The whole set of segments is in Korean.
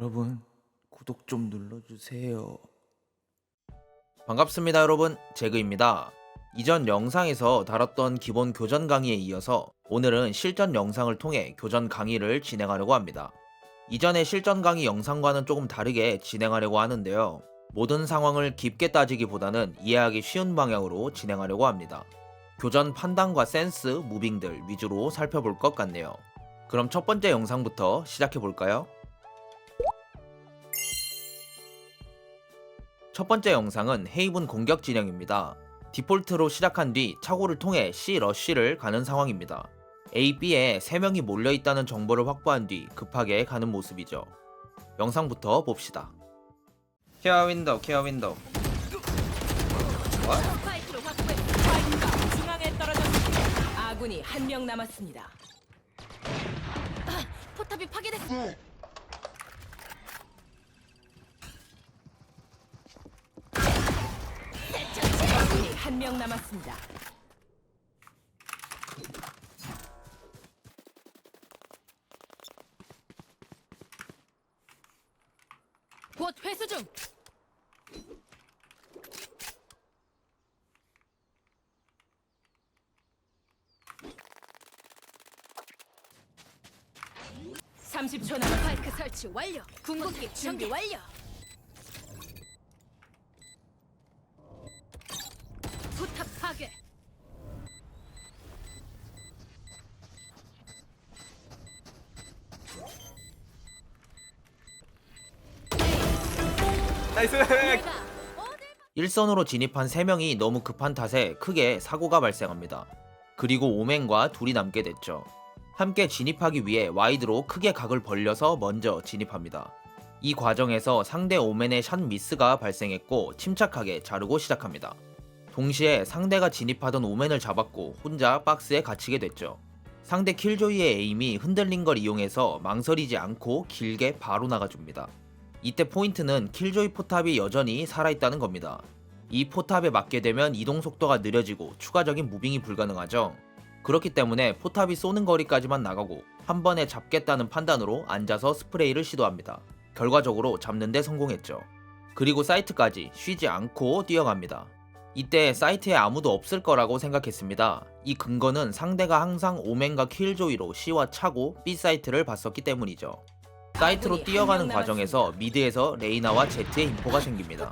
여러분, 구독 좀 눌러주세요. 반갑습니다 여러분, 제그입니다. 이전 영상에서 다뤘던 기본 교전 강의에 이어서 오늘은 실전 영상을 통해 교전 강의를 진행하려고 합니다. 이전의 실전 강의 영상과는 조금 다르게 진행하려고 하는데요. 모든 상황을 깊게 따지기보다는 이해하기 쉬운 방향으로 진행하려고 합니다. 교전 판단과 센스, 무빙들 위주로 살펴볼 것 같네요. 그럼 첫 번째 영상부터 시작해볼까요? 첫 번째 영상은 헤이븐 공격 진영입니다. 디폴트로 시작한 뒤 차고를 통해 C 러쉬를 가는 상황입니다. A, B에 3명이 몰려있다는 정보를 확보한 뒤 급하게 가는 모습이죠. 영상부터 봅시다. 케어 윈도우, 케어 윈도우. 스파이크로 확보해 스파이크가 중앙에 떨어졌습니다. 아군이 한 명 남았습니다. 포탑이 파괴됐어. 아군이 한 명 남았습니다. 곧 회수 중. (30초) 남은 스파이크 설치 완료. 궁극기 준비 완료. 포탑 파괴. 나이스! 일선으로 진입한 3명이 너무 급한 탓에 크게 사고가 발생합니다. 그리고 오맨과 둘이 남게 됐죠. 함께 진입하기 위해 와이드로 크게 각을 벌려서 먼저 진입합니다. 이 과정에서 상대 오맨의 샷 미스가 발생했고 침착하게 자르고 시작합니다. 동시에 상대가 진입하던 오맨을 잡았고 혼자 박스에 갇히게 됐죠. 상대 킬조이의 에임이 흔들린 걸 이용해서 망설이지 않고 길게 바로 나가줍니다. 이때 포인트는 킬조이 포탑이 여전히 살아있다는 겁니다. 이 포탑에 맞게 되면 이동 속도가 느려지고 추가적인 무빙이 불가능하죠. 그렇기 때문에 포탑이 쏘는 거리까지만 나가고 한 번에 잡겠다는 판단으로 앉아서 스프레이를 시도합니다. 결과적으로 잡는 데 성공했죠. 그리고 사이트까지 쉬지 않고 뛰어갑니다. 이때 사이트에 아무도 없을 거라고 생각했습니다. 이 근거는 상대가 항상 오맨과 킬조이로 C와 차고 B 사이트를 봤었기 때문이죠. 사이트로 뛰어가는 과정에서 미드에서 레이나와 제트의 인포가 생깁니다.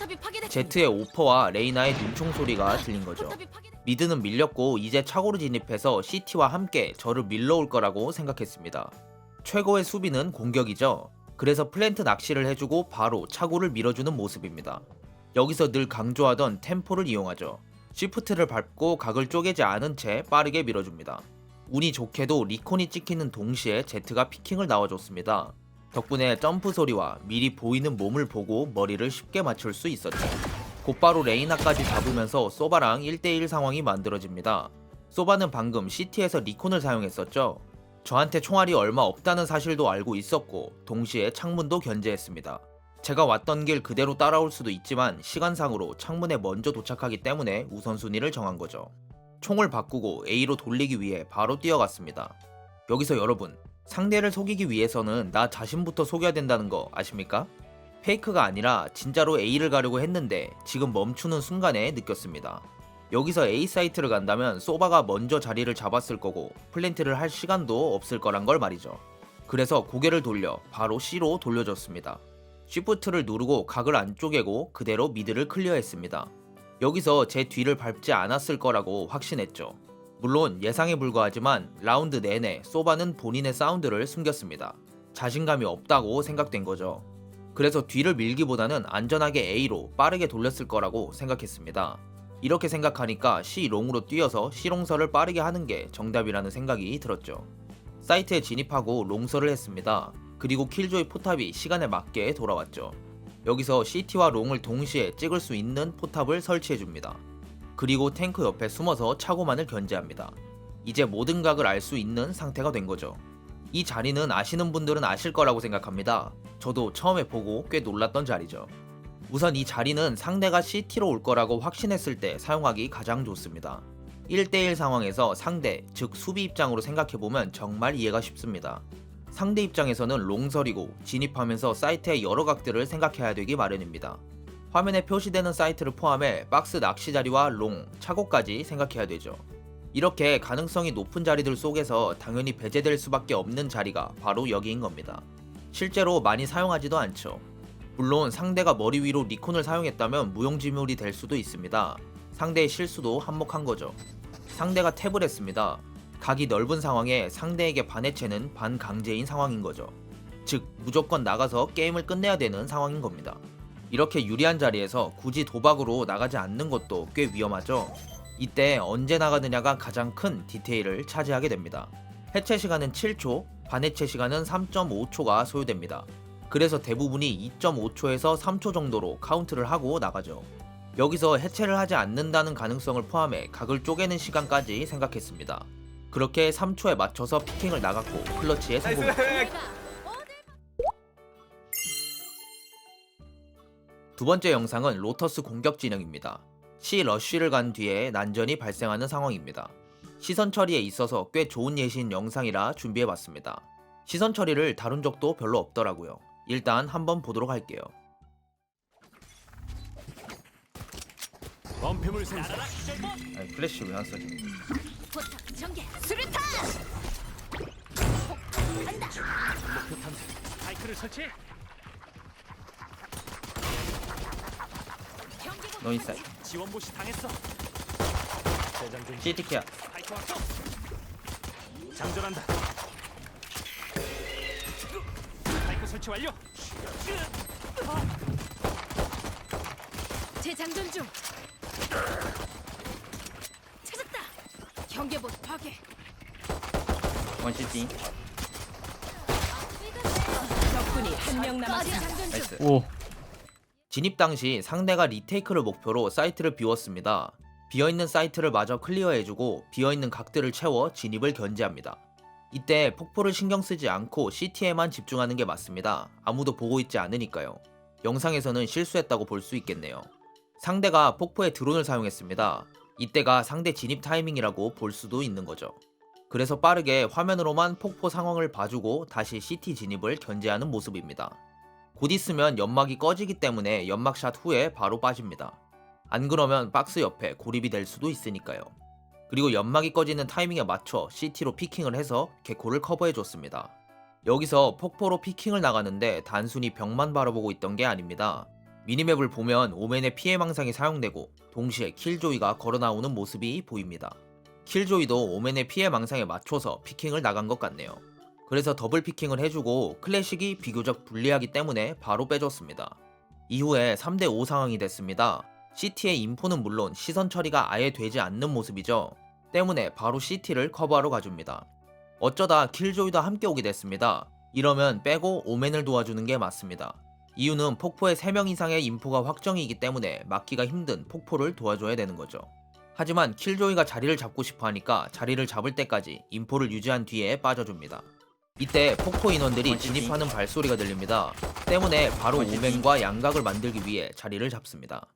제트의 오퍼와 레이나의 눈총 소리가 들린 거죠. 미드는 밀렸고 이제 차고로 진입해서 CT와 함께 저를 밀러올 거라고 생각했습니다. 최고의 수비는 공격이죠. 그래서 플랜트 낚시를 해주고 바로 차고를 밀어주는 모습입니다. 여기서 늘 강조하던 템포를 이용하죠. 쉬프트를 밟고 각을 쪼개지 않은 채 빠르게 밀어줍니다. 운이 좋게도 리콘이 찍히는 동시에 제트가 피킹을 나와줬습니다. 덕분에 점프 소리와 미리 보이는 몸을 보고 머리를 쉽게 맞출 수 있었죠. 곧바로 레이나까지 잡으면서 소바랑 1대1 상황이 만들어집니다. 소바는 방금 CT에서 리콘을 사용했었죠. 저한테 총알이 얼마 없다는 사실도 알고 있었고 동시에 창문도 견제했습니다. 제가 왔던 길 그대로 따라올 수도 있지만 시간상으로 창문에 먼저 도착하기 때문에 우선순위를 정한 거죠. 총을 바꾸고 A로 돌리기 위해 바로 뛰어갔습니다. 여기서 여러분, 상대를 속이기 위해서는 나 자신부터 속여야 된다는 거 아십니까? 페이크가 아니라 진짜로 A를 가려고 했는데 지금 멈추는 순간에 느꼈습니다. 여기서 A 사이트를 간다면 소바가 먼저 자리를 잡았을 거고 플랜트를 할 시간도 없을 거란 걸 말이죠. 그래서 고개를 돌려 바로 C로 돌려줬습니다. 쉬프트를 누르고 각을 안 쪼개고 그대로 미드를 클리어했습니다. 여기서 제 뒤를 밟지 않았을 거라고 확신했죠. 물론 예상에 불과하지만 라운드 내내 소바는 본인의 사운드를 숨겼습니다. 자신감이 없다고 생각된 거죠. 그래서 뒤를 밀기보다는 안전하게 A로 빠르게 돌렸을 거라고 생각했습니다. 이렇게 생각하니까 C롱으로 뛰어서 C롱설을 빠르게 하는 게 정답이라는 생각이 들었죠. 사이트에 진입하고 롱설을 했습니다. 그리고 킬조이 포탑이 시간에 맞게 돌아왔죠. 여기서 CT와 롱을 동시에 찍을 수 있는 포탑을 설치해줍니다. 그리고 탱크 옆에 숨어서 차고만을 견제합니다. 이제 모든 각을 알 수 있는 상태가 된 거죠. 이 자리는 아시는 분들은 아실 거라고 생각합니다. 저도 처음에 보고 꽤 놀랐던 자리죠. 우선 이 자리는 상대가 CT로 올 거라고 확신했을 때 사용하기 가장 좋습니다. 1대1 상황에서 상대, 즉 수비 입장으로 생각해보면 정말 이해가 쉽습니다. 상대 입장에서는 롱설이고 진입하면서 사이트의 여러 각들을 생각해야 되기 마련입니다. 화면에 표시되는 사이트를 포함해 박스 낚시 자리와 롱, 차고까지 생각해야 되죠. 이렇게 가능성이 높은 자리들 속에서 당연히 배제될 수밖에 없는 자리가 바로 여기인 겁니다. 실제로 많이 사용하지도 않죠. 물론 상대가 머리 위로 리콘을 사용했다면 무용지물이 될 수도 있습니다. 상대의 실수도 한몫한 거죠. 상대가 탭을 했습니다. 각이 넓은 상황에 상대에게 반해체는 반강제인 상황인 거죠. 즉 무조건 나가서 게임을 끝내야 되는 상황인 겁니다. 이렇게 유리한 자리에서 굳이 도박으로 나가지 않는 것도 꽤 위험하죠. 이때 언제 나가느냐가 가장 큰 디테일을 차지하게 됩니다. 해체 시간은 7초, 반해체 시간은 3.5초가 소요됩니다. 그래서 대부분이 2.5초에서 3초 정도로 카운트를 하고 나가죠. 여기서 해체를 하지 않는다는 가능성을 포함해 각을 쪼개는 시간까지 생각했습니다. 그렇게 3초에 맞춰서 피킹을 나갔고 클러치에 성공했죠. 두 번째 영상은 로터스 공격 진영입니다. C 러쉬를 간 뒤에 난전이 발생하는 상황입니다. 시선 처리에 있어서 꽤 좋은 예시인 영상이라 준비해봤습니다. 시선 처리를 다룬 적도 별로 없더라고요. 일단 한번 보도록 할게요. 범패물 생산. 아니 플래시 왜 안 써지? 포탑 전개 수류탄. 목표 탐색. 스파이크를 설치. 노 인사이드. 지원 보시 당했어. 대장 중. CT 케어. 스파이크 확보. 장전한다. 스파이크 설치 완료. 재장전 중. 찾았다. 경계봇 파괴. 원 CT. 적군이 한 명 남았습니다. 나이스. 오. 진입 당시 상대가 리테이크를 목표로 사이트를 비웠습니다. 비어있는 사이트를 마저 클리어해주고 비어있는 각들을 채워 진입을 견제합니다. 이때 폭포를 신경 쓰지 않고 CT에만 집중하는 게 맞습니다. 아무도 보고 있지 않으니까요. 영상에서는 실수했다고 볼 수 있겠네요. 상대가 폭포에 드론을 사용했습니다. 이때가 상대 진입 타이밍이라고 볼 수도 있는 거죠. 그래서 빠르게 화면으로만 폭포 상황을 봐주고 다시 CT 진입을 견제하는 모습입니다. 곧 있으면 연막이 꺼지기 때문에 연막샷 후에 바로 빠집니다. 안 그러면 박스 옆에 고립이 될 수도 있으니까요. 그리고 연막이 꺼지는 타이밍에 맞춰 CT로 피킹을 해서 개코를 커버해줬습니다. 여기서 폭포로 피킹을 나가는데 단순히 벽만 바라보고 있던 게 아닙니다. 미니맵을 보면 오맨의 피해 망상이 사용되고 동시에 킬조이가 걸어나오는 모습이 보입니다. 킬조이도 오맨의 피해 망상에 맞춰서 피킹을 나간 것 같네요. 그래서 더블 피킹을 해주고 클래식이 비교적 불리하기 때문에 바로 빼줬습니다. 이후에 3대5 상황이 됐습니다. CT의 인포는 물론 시선 처리가 아예 되지 않는 모습이죠. 때문에 바로 CT를 커버하러 가줍니다. 어쩌다 킬조이도 함께 오게 됐습니다. 이러면 빼고 오맨을 도와주는 게 맞습니다. 이유는 폭포에 3명 이상의 인포가 확정이기 때문에 막기가 힘든 폭포를 도와줘야 되는 거죠. 하지만 킬조이가 자리를 잡고 싶어 하니까 자리를 잡을 때까지 인포를 유지한 뒤에 빠져줍니다. 이때 폭포 인원들이 진입하는 발소리가 들립니다. 때문에 바로 오맨과 양각을 만들기 위해 자리를 잡습니다.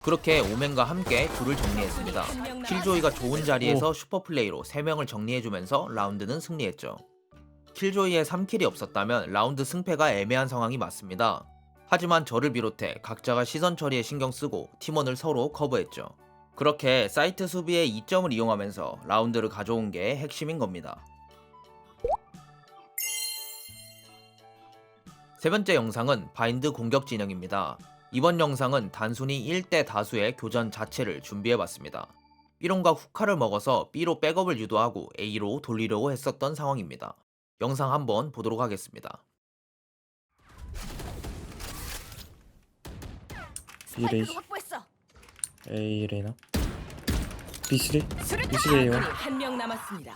그렇게 오맨과 함께 둘을 정리했습니다. 킬조이가 좋은 자리에서 슈퍼플레이로 3명을 정리해주면서 라운드는 승리했죠. 킬조이의 3킬이 없었다면 라운드 승패가 애매한 상황이 맞습니다. 하지만 저를 비롯해 각자가 시선 처리에 신경 쓰고 팀원을 서로 커버했죠. 그렇게 사이트 수비의 이점을 이용하면서 라운드를 가져온 게 핵심인 겁니다. 세 번째 영상은 바인드 공격 진영입니다. 이번 영상은 단순히 1대 다수의 교전 자체를 준비해봤습니다. B롱과 후카를 먹어서 B로 백업을 유도하고 A로 돌리려고 했었던 상황입니다. 영상 한번 보도록 하겠습니다. B레이 확보했어. A 레이나 B3 수류탄. B3에요. 아군이 한 명 남았습니다.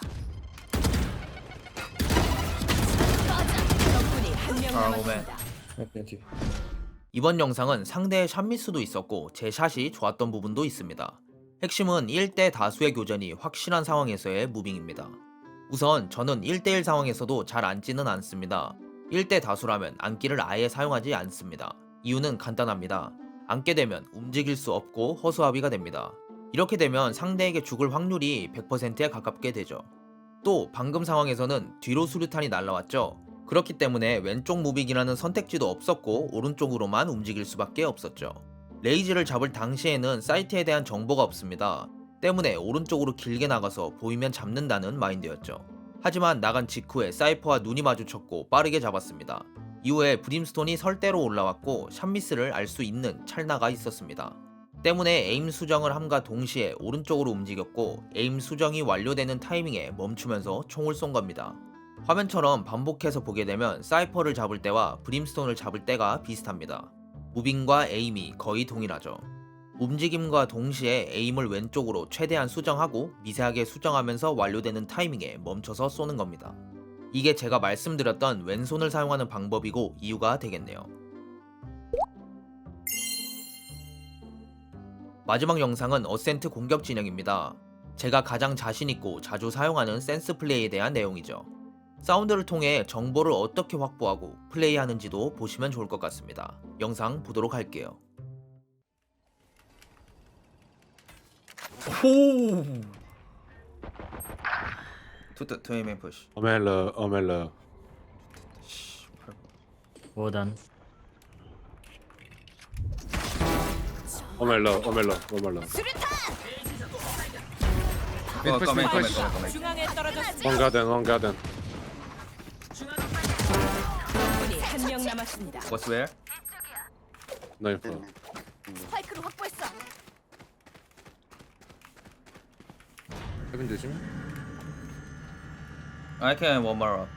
적군이 한 명 남았습니다. 그냥 뒤. 이번 영상은 상대의 샷 미스도 있었고 제 샷이 좋았던 부분도 있습니다. 핵심은 1대 다수의 교전이 확실한 상황에서의 무빙입니다. 우선 저는 1대1 상황에서도 잘 앉지는 않습니다. 1대 다수라면 앉기를 아예 사용하지 않습니다. 이유는 간단합니다. 앉게 되면 움직일 수 없고 허수아비가 됩니다. 이렇게 되면 상대에게 죽을 확률이 100%에 가깝게 되죠. 또 방금 상황에서는 뒤로 수류탄이 날라왔죠. 그렇기 때문에 왼쪽 무빙이라는 선택지도 없었고 오른쪽으로만 움직일 수밖에 없었죠. 레이지를 잡을 당시에는 사이트에 대한 정보가 없습니다. 때문에 오른쪽으로 길게 나가서 보이면 잡는다는 마인드였죠. 하지만 나간 직후에 사이퍼와 눈이 마주쳤고 빠르게 잡았습니다. 이후에 브림스톤이 설대로 올라왔고 샷미스를 알 수 있는 찰나가 있었습니다. 때문에 에임 수정을 함과 동시에 오른쪽으로 움직였고 에임 수정이 완료되는 타이밍에 멈추면서 총을 쏜 겁니다. 화면처럼 반복해서 보게 되면 사이퍼를 잡을 때와 브림스톤을 잡을 때가 비슷합니다. 무빙과 에임이 거의 동일하죠. 움직임과 동시에 에임을 왼쪽으로 최대한 수정하고 미세하게 수정하면서 완료되는 타이밍에 멈춰서 쏘는 겁니다. 이게 제가 말씀드렸던 왼손을 사용하는 방법이고 이유가 되겠네요. 마지막 영상은 어센트 공격 진영입니다. 제가 가장 자신있고 자주 사용하는 센스 플레이에 대한 내용이죠. 사운드를 통해 정보를 어떻게 확보하고 플레이하는지도 보시면 좋을 것 같습니다. 영상 보도록 할게요. 호! 투 에이맨 푸시. Omelă, omelă. Wodan. Omelă, omelă, omelă. 중앙에 떨어졌습니다. On garden, on garden. 적군이 한 명 남았습니다. What's where? No info. 스파이크를 확보했어. Heaven 조심. I can one more up.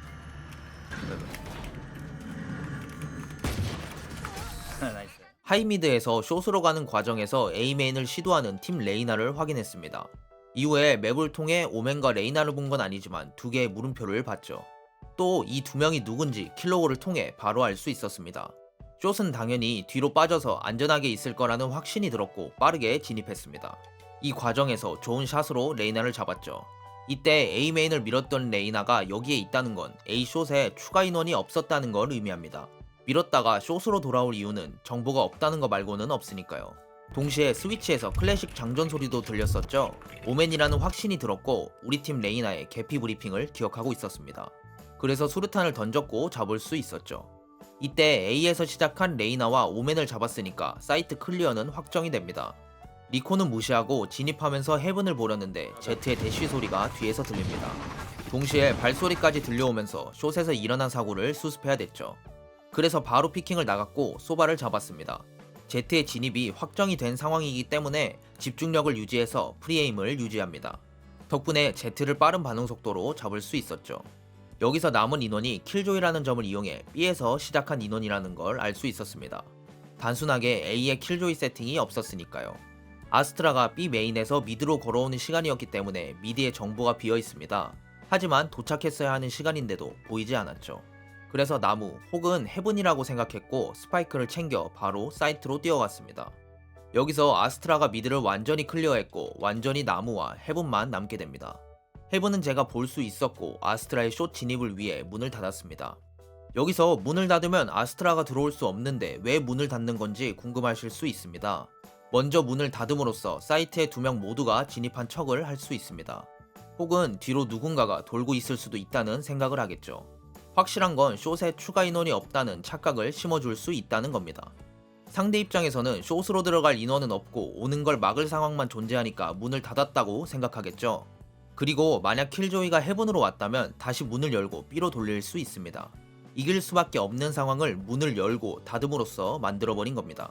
하이미드에서 숏으로 가는 과정에서 A메인을 시도하는 팀 레이나를 확인했습니다. 이후에 맵을 통해 오맨과 레이나를 본 건 아니지만 두 개의 물음표를 봤죠. 또 이 두 명이 누군지 킬로그를 통해 바로 알 수 있었습니다. 숏은 당연히 뒤로 빠져서 안전하게 있을 거라는 확신이 들었고 빠르게 진입했습니다. 이 과정에서 좋은 샷으로 레이나를 잡았죠. 이때 A메인을 밀었던 레이나가 여기에 있다는 건 A숏에 추가 인원이 없었다는 걸 의미합니다. 밀었다가 숏으로 돌아올 이유는 정보가 없다는 거 말고는 없으니까요. 동시에 스위치에서 클래식 장전 소리도 들렸었죠. 오맨이라는 확신이 들었고 우리 팀 레이나의 개피 브리핑을 기억하고 있었습니다. 그래서 수류탄을 던졌고 잡을 수 있었죠. 이때 A에서 시작한 레이나와 오맨을 잡았으니까 사이트 클리어는 확정이 됩니다. 리코는 무시하고 진입하면서 헤븐을 보려는데 제트의 대쉬 소리가 뒤에서 들립니다. 동시에 발소리까지 들려오면서 숏에서 일어난 사고를 수습해야 됐죠. 그래서 바로 피킹을 나갔고 소바를 잡았습니다. 제트의 진입이 확정이 된 상황이기 때문에 집중력을 유지해서 프리에임을 유지합니다. 덕분에 제트를 빠른 반응 속도로 잡을 수 있었죠. 여기서 남은 인원이 킬조이라는 점을 이용해 B에서 시작한 인원이라는 걸 알 수 있었습니다. 단순하게 A의 킬조이 세팅이 없었으니까요. 아스트라가 B 메인에서 미드로 걸어오는 시간이었기 때문에 미드의 정보가 비어 있습니다. 하지만 도착했어야 하는 시간인데도 보이지 않았죠. 그래서 나무 혹은 헤븐이라고 생각했고 스파이크를 챙겨 바로 사이트로 뛰어갔습니다. 여기서 아스트라가 미드를 완전히 클리어했고 완전히 나무와 헤븐만 남게 됩니다. 헤븐은 제가 볼 수 있었고 아스트라의 숏 진입을 위해 문을 닫았습니다. 여기서 문을 닫으면 아스트라가 들어올 수 없는데 왜 문을 닫는 건지 궁금하실 수 있습니다. 먼저 문을 닫음으로써 사이트의 두 명 모두가 진입한 척을 할 수 있습니다. 혹은 뒤로 누군가가 돌고 있을 수도 있다는 생각을 하겠죠. 확실한 건 숏에 추가 인원이 없다는 착각을 심어줄 수 있다는 겁니다. 상대 입장에서는 숏으로 들어갈 인원은 없고 오는 걸 막을 상황만 존재하니까 문을 닫았다고 생각하겠죠. 그리고 만약 킬조이가 헤븐으로 왔다면 다시 문을 열고 B로 돌릴 수 있습니다. 이길 수밖에 없는 상황을 문을 열고 닫음으로써 만들어버린 겁니다.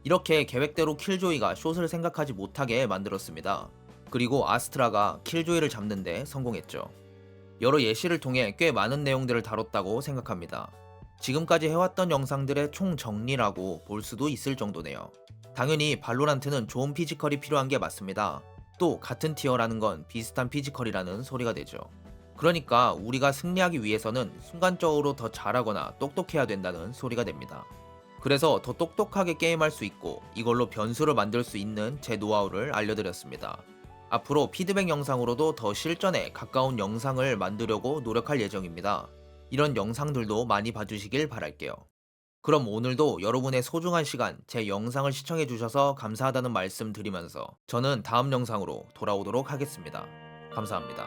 이렇게 계획대로 킬조이가 숏을 생각하지 못하게 만들었습니다. 그리고 아스트라가 킬조이를 잡는데 성공했죠. 여러 예시를 통해 꽤 많은 내용들을 다뤘다고 생각합니다. 지금까지 해왔던 영상들의 총 정리라고 볼 수도 있을 정도네요. 당연히 발로란트는 좋은 피지컬이 필요한 게 맞습니다. 또 같은 티어라는 건 비슷한 피지컬이라는 소리가 되죠. 그러니까 우리가 승리하기 위해서는 순간적으로 더 잘하거나 똑똑해야 된다는 소리가 됩니다. 그래서 더 똑똑하게 게임할 수 있고 이걸로 변수를 만들 수 있는 제 노하우를 알려드렸습니다. 앞으로 피드백 영상으로도 더 실전에 가까운 영상을 만들려고 노력할 예정입니다. 이런 영상들도 많이 봐주시길 바랄게요. 그럼 오늘도 여러분의 소중한 시간 제 영상을 시청해주셔서 감사하다는 말씀 드리면서 저는 다음 영상으로 돌아오도록 하겠습니다. 감사합니다.